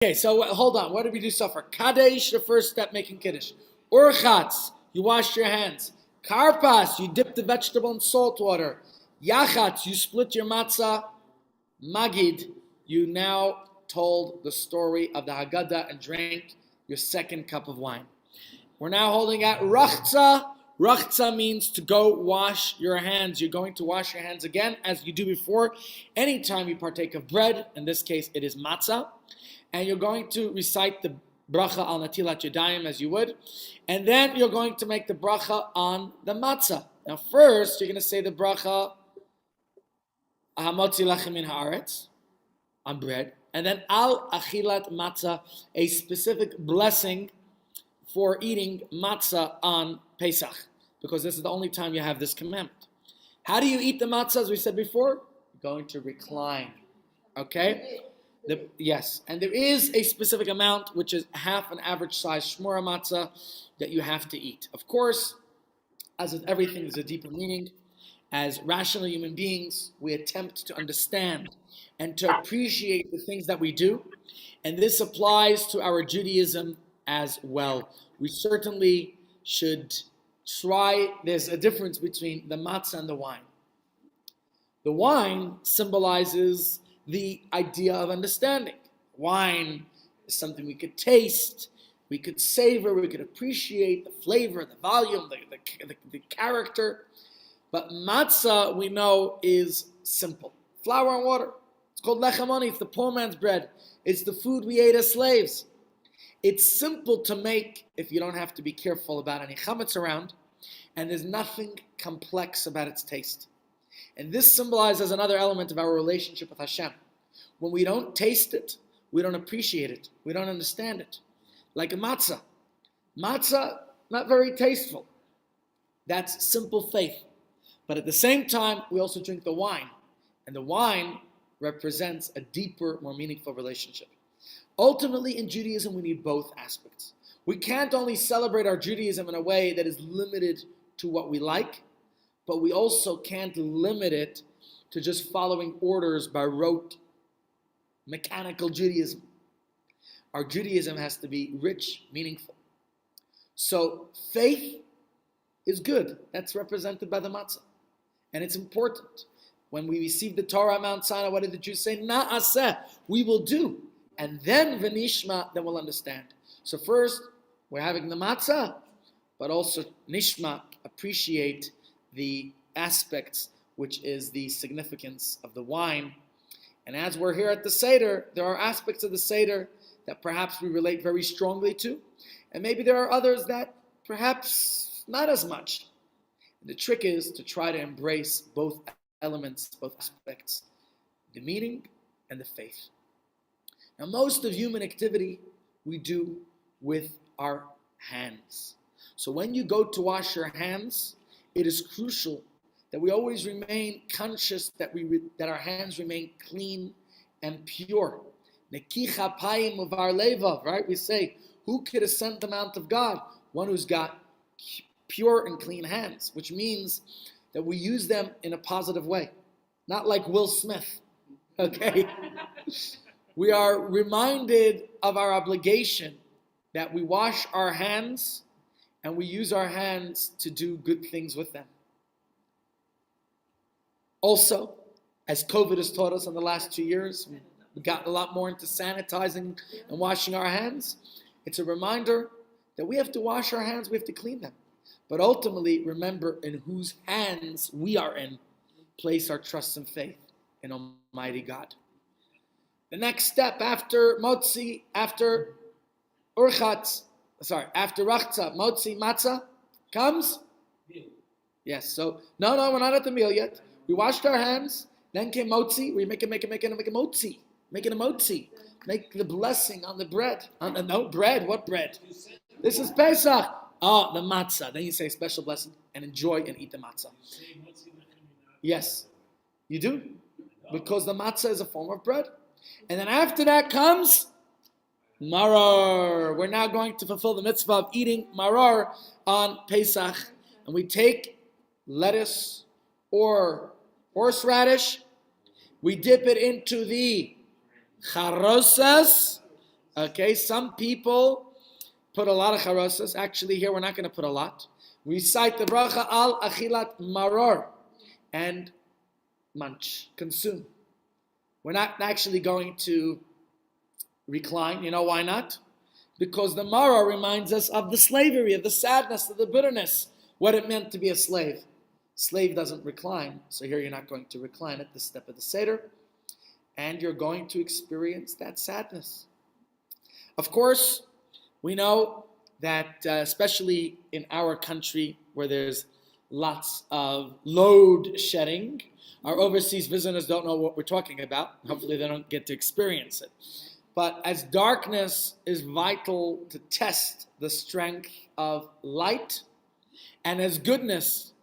Okay, so hold on. What did we do so far? Kadesh, the first step, making Kiddush. Urchatz, you wash your hands. Karpas, you dip the vegetable in salt water. Yachatz, you split your matzah. Magid, you now told the story of the Haggadah and drank your second cup of wine. We're now holding at Rachza. Rachza means to go wash your hands. You're going to wash your hands again as you do before. Anytime you partake of bread, in this case it is matzah, and you're going to recite the bracha al natilat yadayim as you would, and then you're going to make the bracha on the matzah. Now first, you're going to say the bracha Hamotzi lachem min haaretz on bread, and then al achilat matzah, a specific blessing for eating matzah on Pesach, because this is the only time you have this commandment. How do you eat the matzah, as we said before? You're going to recline, okay? Yes, and there is a specific amount, which is half an average size shmura matzah, that you have to eat. Of course, as with everything, there's a deeper meaning. As rational human beings, we attempt to understand and to appreciate the things that we do, and this applies to our Judaism as well. We certainly should try. There's a difference between the matzah and the wine. The wine symbolizes the idea of understanding. Wine is something we could taste, we could savor, we could appreciate the flavor, the volume, the character. But matzah, we know, is simple. Flour and water. It's called lechem ani. It's the poor man's bread. It's the food we ate as slaves. It's simple to make if you don't have to be careful about any chametz around, and there's nothing complex about its taste. And this symbolizes another element of our relationship with Hashem. When we don't taste it, we don't appreciate it, we don't understand it. Like a matzah. Matzah, not very tasteful. That's simple faith. But at the same time, we also drink the wine. And the wine represents a deeper, more meaningful relationship. Ultimately, in Judaism, we need both aspects. We can't only celebrate our Judaism in a way that is limited to what we like, but we also can't limit it to just following orders by rote, mechanical Judaism. Our Judaism has to be rich, meaningful. So faith is good. That's represented by the matzah. And it's important. When we received the Torah at Mount Sinai, what did the Jews say? Na'aseh, we will do. And then v'nishma, then we'll understand. So first, we're having the matzah, but also nishma, appreciate the aspects, which is the significance of the wine. And as we're here at the Seder, there are aspects of the Seder that perhaps we relate very strongly to, and maybe there are others that perhaps not as much. And the trick is to try to embrace both elements, both aspects, the meaning and the faith. Now, most of human activity we do with our hands. So when you go to wash your hands, it is crucial that we always remain conscious that our hands remain clean and pure. Nekicha payim uvar levav, right? We say, who could ascend the mount of God? One who's got pure and clean hands, which means that we use them in a positive way. Not like Will Smith, okay? We are reminded of our obligation that we wash our hands and we use our hands to do good things with them. Also, as COVID has taught us in the last 2 years, we've gotten a lot more into sanitizing and washing our hands. It's a reminder that we have to wash our hands, we have to clean them. But ultimately, remember in whose hands we are in. Place our trust and faith in Almighty God. The next step after motzi, after rachza, motzi, matzah, comes? Yes, so, no, we're not at the meal yet. We washed our hands, then came motzi. We make a motzi. Making a motzi. Make the blessing on the bread. No, bread, what bread? This is Pesach. Oh, the matzah. Then you say special blessing and enjoy and eat the matzah. Yes, you do. Because the matzah is a form of bread. And then after that comes maror. We're now going to fulfill the mitzvah of eating maror on Pesach. And we take lettuce or horseradish. We dip it into the charosas. Okay, some people put a lot of charosas. Actually, here we're not going to put a lot. We recite the bracha al achilat maror and munch, consume. We're not actually going to recline. You know why not? Because the maror reminds us of the slavery, of the sadness, of the bitterness, what it meant to be a slave. Slave doesn't recline, so here you're not going to recline at the step of the Seder, and you're going to experience that sadness. Of course, we know that especially in our country where there's lots of load shedding, our overseas visitors don't know what we're talking about. Hopefully they don't get to experience it. But as darkness is vital to test the strength of light, and as goodness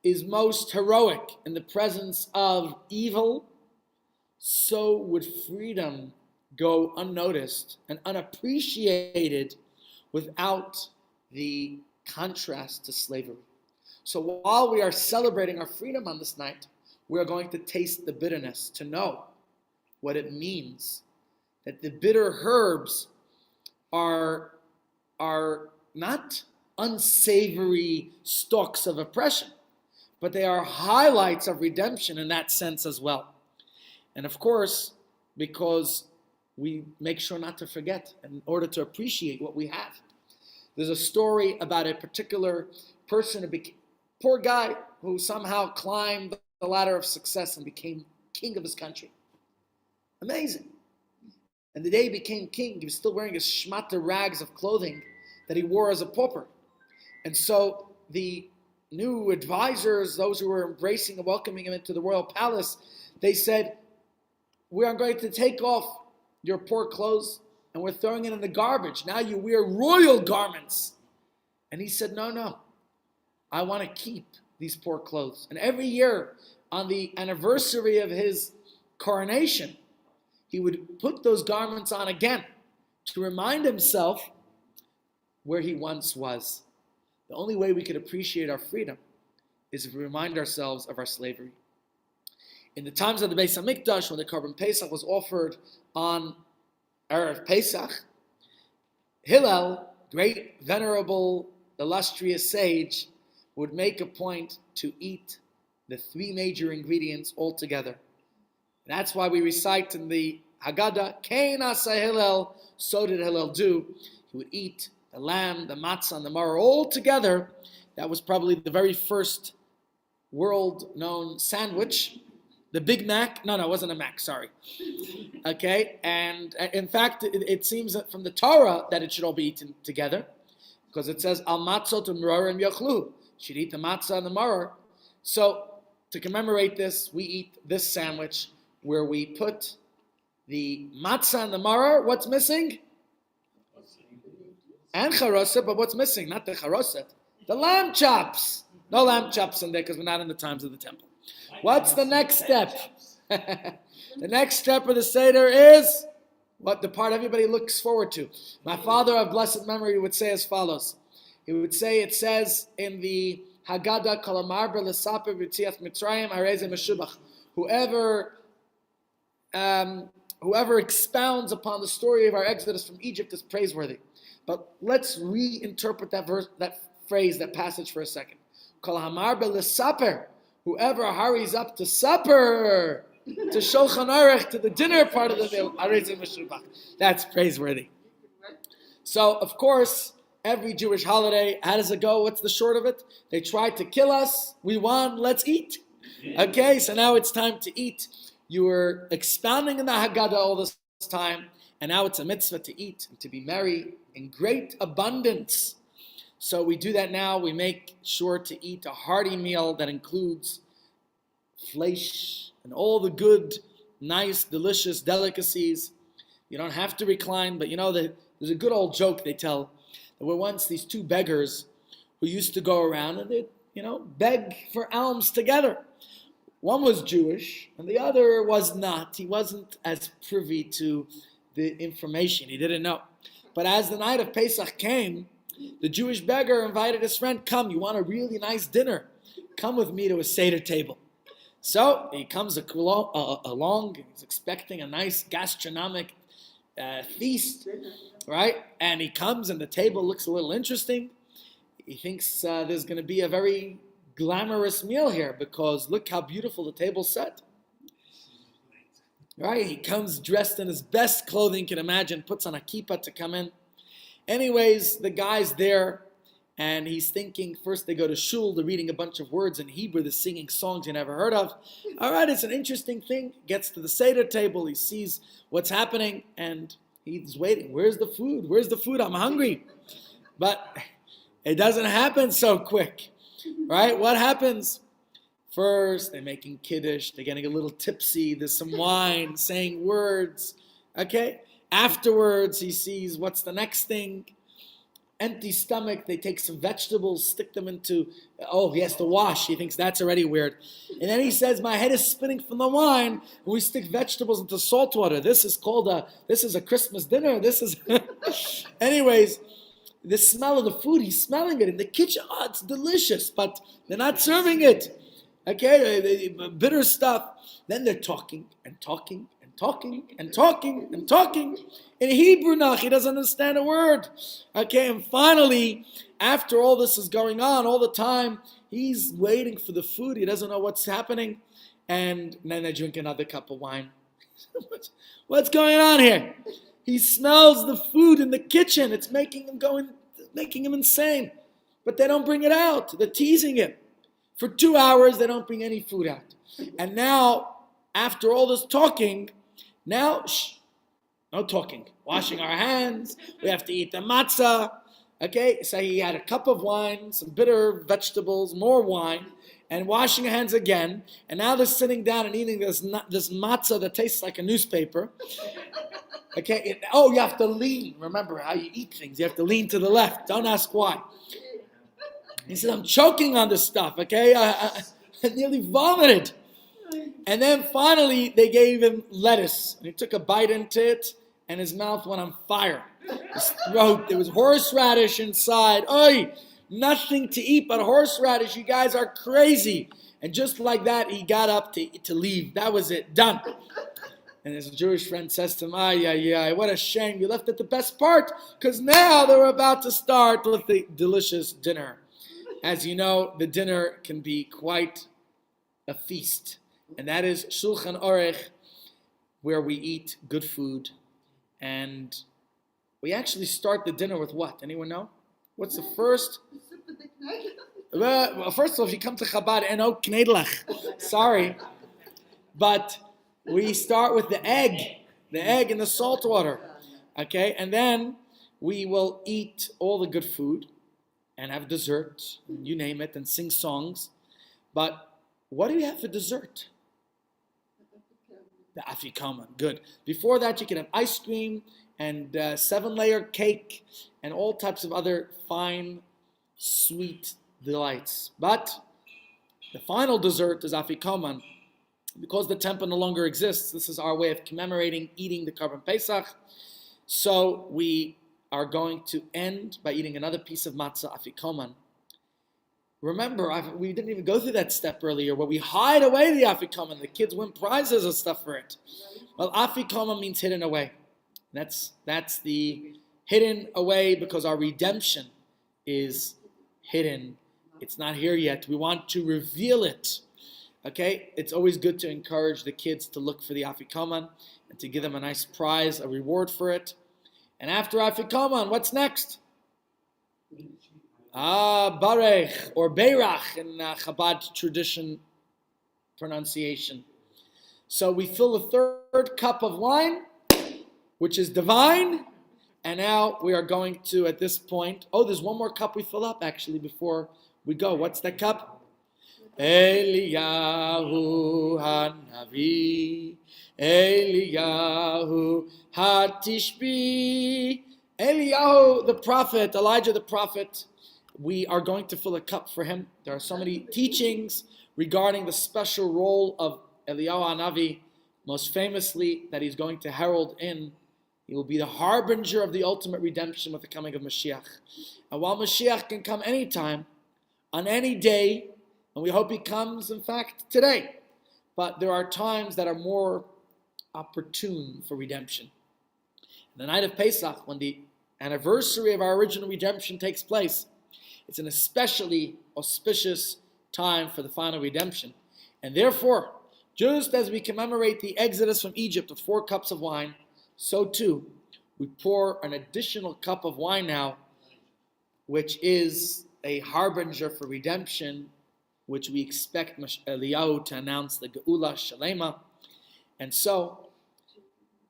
is most heroic in the presence of evil, so would freedom go unnoticed and unappreciated without the contrast to slavery. So while we are celebrating our freedom on this night, we are going to taste the bitterness, to know what it means that the bitter herbs are not unsavory stalks of oppression, but they are highlights of redemption in that sense as well. And of course, because we make sure not to forget in order to appreciate what we have. There's a story about a particular person, poor guy, who somehow climbed the ladder of success and became king of his country. Amazing. And the day he became king, he was still wearing his shmata rags of clothing that he wore as a pauper. And so the new advisors, those who were embracing and welcoming him into the royal palace, they said, "We are going to take off your poor clothes and we're throwing it in the garbage. Now you wear royal garments." And he said, no, I want to keep these poor clothes. And every year on the anniversary of his coronation, he would put those garments on again to remind himself where he once was. The only way we could appreciate our freedom is if we remind ourselves of our slavery. In the times of the Beis HaMikdash, when the Korban Pesach was offered on Erev Pesach, Hillel, great, venerable, illustrious sage, would make a point to eat the three major ingredients all together. That's why we recite in the Haggadah, Kain asa Hillel, so did Hillel do. He would eat the lamb, the matzah, and the maror all together. That was probably the very first world-known sandwich. The Big Mac, no, it wasn't a Mac, sorry. Okay, and in fact, it seems that from the Torah that it should all be eaten together, because it says, Al matzot u'merorim yachlu. You should eat the matzah and the maror. So, to commemorate this, we eat this sandwich where we put the matzah and the maror. What's missing? And charoset, but what's missing? Not the charoset. The lamb chops. No lamb chops in there because we're not in the times of the temple. What's the next step? The next step of the Seder is what the part everybody looks forward to. My father of blessed memory would say as follows. He would say, it says in the Haggadah, Kol hamar b'lesaper b'tzias Mitzrayim harei ze meshubach. Whoever expounds upon the story of our exodus from Egypt is praiseworthy. But let's reinterpret that phrase, that passage for a second. Kol hamar b'lesaper. Whoever hurries up to supper, to Shulchan Aruch, to the dinner part of the meal, that's praiseworthy. So, of course, every Jewish holiday, how does it go? What's the short of it? They tried to kill us. We won. Let's eat. Okay, so now it's time to eat. You were expounding in the Haggadah all this time, and now it's a mitzvah to eat and to be merry in great abundance. So we do that now. We make sure to eat a hearty meal that includes flesh and all the good, nice, delicious delicacies. You don't have to recline, but you know, there's a good old joke they tell. There were once these two beggars who used to go around and they'd, beg for alms together. One was Jewish and the other was not. He wasn't as privy to the information. He didn't know. But as the night of Pesach came, the Jewish beggar invited his friend, come, you want a really nice dinner? Come with me to a Seder table. So he comes along, he's expecting a nice gastronomic feast, right? And he comes and the table looks a little interesting. He thinks there's going to be a very glamorous meal here because look how beautiful the table's set. Right? He comes dressed in his best clothing you can imagine, puts on a kippah to come in. Anyways, the guy's there and he's thinking, first they go to shul, they're reading a bunch of words in Hebrew, they're singing songs you never heard of. All right, it's an interesting thing. Gets to the Seder table, he sees what's happening and he's waiting. Where's the food? Where's the food? I'm hungry. But it doesn't happen so quick, right? What happens? First, they're making kiddush, they're getting a little tipsy, there's some wine, saying words, okay? Afterwards, he sees what's the next thing. Empty stomach, they take some vegetables, stick them into, he has to wash, he thinks that's already weird. And then he says, my head is spinning from the wine, and we stick vegetables into salt water. This is a Christmas dinner, Anyways, the smell of the food, he's smelling it in the kitchen, it's delicious, but they're not serving it. Okay, bitter stuff. Then they're talking and talking and talking and talking and talking. In Hebrew now, he doesn't understand a word. Okay, and finally, after all this is going on all the time, he's waiting for the food. He doesn't know what's happening. And then they drink another cup of wine. What's going on here? He smells the food in the kitchen. It's making him insane. But they don't bring it out. They're teasing him. For 2 hours, they don't bring any food out. And now, after all this talking, no talking. Washing our hands. We have to eat the matzah. Okay, so he had a cup of wine, some bitter vegetables, more wine, and washing your hands again. And now they're sitting down and eating this matzah that tastes like a newspaper. Okay, you have to lean. Remember how you eat things. You have to lean to the left. Don't ask why. He said, I'm choking on this stuff, okay? I nearly vomited. And then finally, they gave him lettuce. And he took a bite into it, and his mouth went on fire. His throat, there was horseradish inside. Nothing to eat but horseradish. You guys are crazy. And just like that, he got up to leave. That was it. Done. And his Jewish friend says to him, what a shame. You left at the best part, because now they were about to start with the delicious dinner. As you know, the dinner can be quite a feast. And that is Shulchan Aruch, where we eat good food. And we actually start the dinner with what? Anyone know? What's the first? Well, first of all, if you come to Chabad, knedlach. Sorry. But we start with the egg in the salt water. Okay? And then we will eat all the good food. And have dessert, you name it, and sing songs. But what do you have for dessert? The afikoman, good. Before that, you can have ice cream and 7-layer cake and all types of other fine, sweet delights. But the final dessert is afikoman. Because the temple no longer exists, this is our way of commemorating eating the Karban Pesach. So we are going to end by eating another piece of matzah, afikoman. Remember, we didn't even go through that step earlier, where we hide away the afikoman. The kids win prizes and stuff for it. Well, afikoman means hidden away. That's the hidden away because our redemption is hidden. It's not here yet. We want to reveal it. Okay? It's always good to encourage the kids to look for the afikoman and to give them a nice prize, a reward for it. And after afikoman, what's next? Barech or Beirach in Chabad tradition pronunciation. So we fill the third cup of wine, which is divine. And now we are going to, at this point, there's one more cup we fill up actually before we go. What's that cup? Eliyahu Hanavi. Eliyahu Hatishbi. Eliyahu the prophet, Elijah the prophet, we are going to fill a cup for him. There are so many teachings regarding the special role of Eliyahu Hanavi, most famously that he's going to herald in. He will be the harbinger of the ultimate redemption with the coming of Mashiach. And while Mashiach can come anytime, on any day, and we hope he comes, in fact, today, but there are times that are more opportune for redemption. The night of Pesach, when the anniversary of our original redemption takes place, it's an especially auspicious time for the final redemption. And therefore, just as we commemorate the exodus from Egypt with 4 cups of wine, so too, we pour an additional cup of wine now, which is a harbinger for redemption, which we expect Eliyahu to announce the Geula Shalema. And so,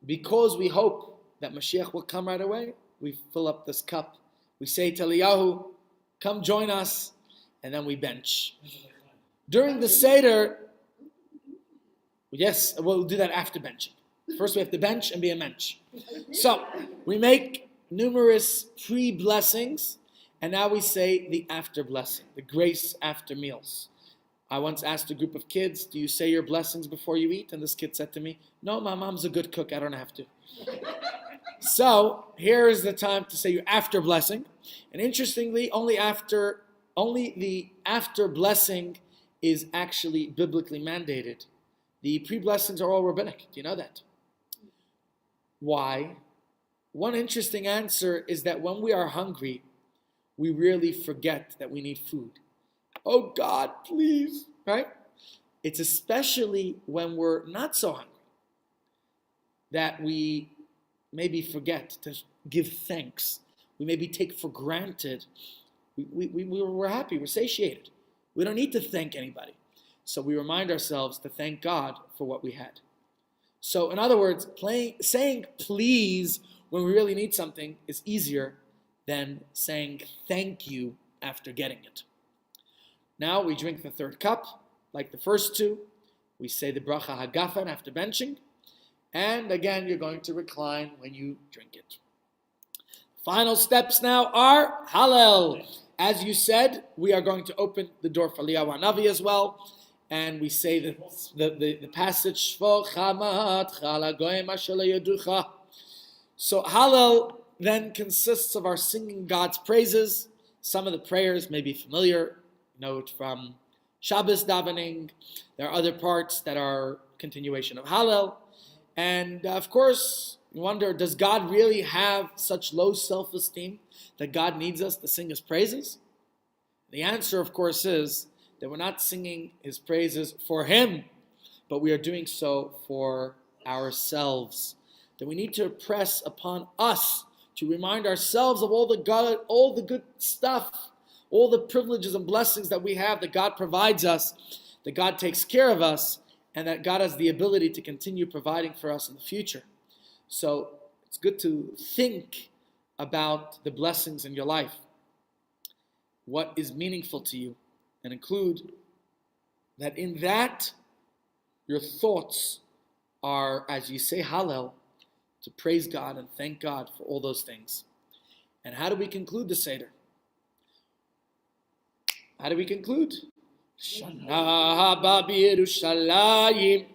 because we hope that Mashiach will come right away, we fill up this cup. We say to Eliyahu, come join us, and then we bench. During the Seder, yes, we'll do that after benching. First we have to bench and be a mensch. So, we make numerous pre-blessings, and now we say the after blessing, the grace after meals. I once asked a group of kids, do you say your blessings before you eat? And this kid said to me, no, my mom's a good cook, I don't have to. So, here is the time to say your after blessing. And interestingly, only the after blessing is actually biblically mandated. The pre-blessings are all rabbinic. Do you know that? Why? One interesting answer is that when we are hungry, we really forget that we need food. Oh God, please, right? It's especially when we're not so hungry that we maybe forget to give thanks. We maybe take for granted. We're happy, we're satiated. We don't need to thank anybody. So we remind ourselves to thank God for what we had. So in other words, saying please when we really need something is easier than saying thank you after getting it. Now we drink the 3rd cup, like the first 2. We say the bracha hagafen after benching. And again, you're going to recline when you drink it. Final steps now are Hallel. As you said, we are going to open the door for Eliyahu Hanavi as well. And we say the passage, so Hallel then consists of our singing God's praises. Some of the prayers may be familiar. Know it from Shabbos davening. There are other parts that are continuation of Hallel. And of course, you wonder, does God really have such low self-esteem that God needs us to sing His praises? The answer, of course, is that we're not singing His praises for Him, but we are doing so for ourselves. That we need to press upon us to remind ourselves of all the good stuff, all the privileges and blessings that we have, that God provides us, that God takes care of us, and that God has the ability to continue providing for us in the future. So it's good to think about the blessings in your life, what is meaningful to you, and include that in that your thoughts are, as you say Hallel, to praise God and thank God for all those things. And how do we conclude the Seder? How do we conclude? Shana haba b'Yerushalayim,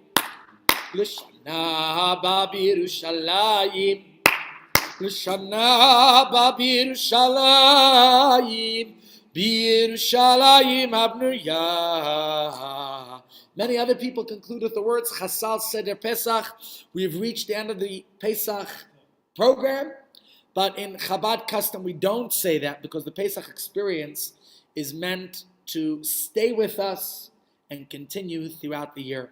L'shana haba b'Yerushalayim, L'shana haba b'Yerushalayim, b'Yerushalayim abnuya. Many other people conclude with the words Chasal Seder Pesach. We've reached the end of the Pesach program, but in Chabad custom we don't say that because the Pesach experience is meant to stay with us and continue throughout the year.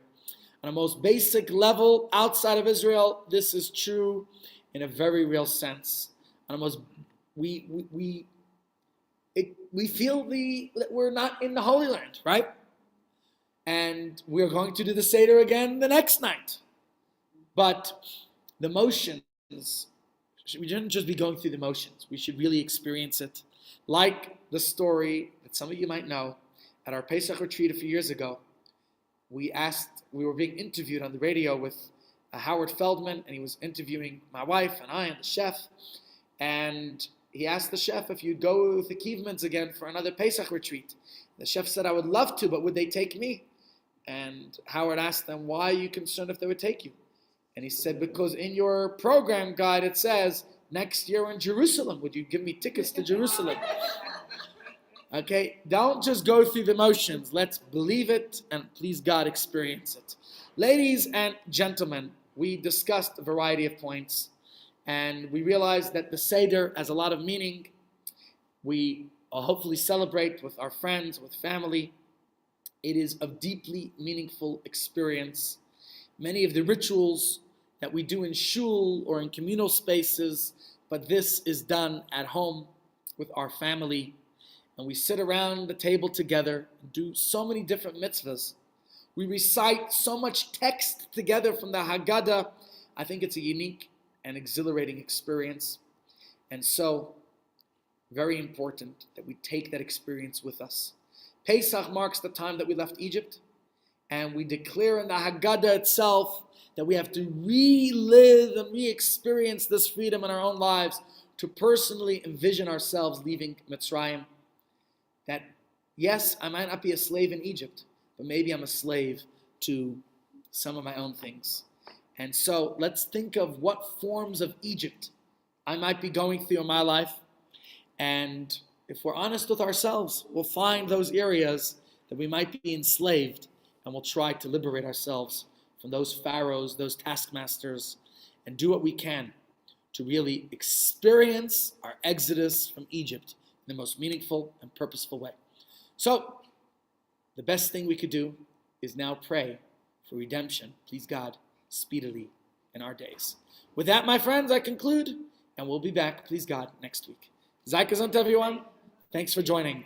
On a most basic level, outside of Israel, this is true in a very real sense. On a most, we feel that we're not in the Holy Land, right? And we're going to do the Seder again the next night. But the motions, we shouldn't just be going through the motions. We should really experience it. Like the story that some of you might know, at our Pesach retreat a few years ago, we were being interviewed on the radio with Howard Feldman, and he was interviewing my wife and I and the chef, and he asked the chef if you'd go with the Kievmans again for another Pesach retreat. The chef said, I would love to, but would they take me? And Howard asked them, why are you concerned if they would take you? And he said, because in your program guide it says, next year in Jerusalem, would you give me tickets to Jerusalem? Okay, don't just go through the motions. Let's believe it and please God experience it. Ladies and gentlemen, we discussed a variety of points, And we realize that the Seder has a lot of meaning. We hopefully celebrate with our friends, with family. It is a deeply meaningful experience. Many of the rituals that we do in shul or in communal spaces, but this is done at home with our family. And we sit around the table together and do so many different mitzvahs. We recite so much text together from the Haggadah. I think it's a unique and exhilarating experience. And so, very important that we take that experience with us. Pesach marks the time that we left Egypt, and we declare in the Haggadah itself that we have to relive and re-experience this freedom in our own lives, to personally envision ourselves leaving Mitzrayim. That, yes, I might not be a slave in Egypt, but maybe I'm a slave to some of my own things. And so let's think of what forms of Egypt I might be going through in my life. And if we're honest with ourselves, we'll find those areas that we might be enslaved, and we'll try to liberate ourselves from those pharaohs, those taskmasters, and do what we can to really experience our exodus from Egypt in the most meaningful and purposeful way. So, the best thing we could do is now pray for redemption, please God, speedily in our days. With that, my friends, I conclude, and we'll be back, please God, next week. Zayk gesund, everyone. Thanks for joining.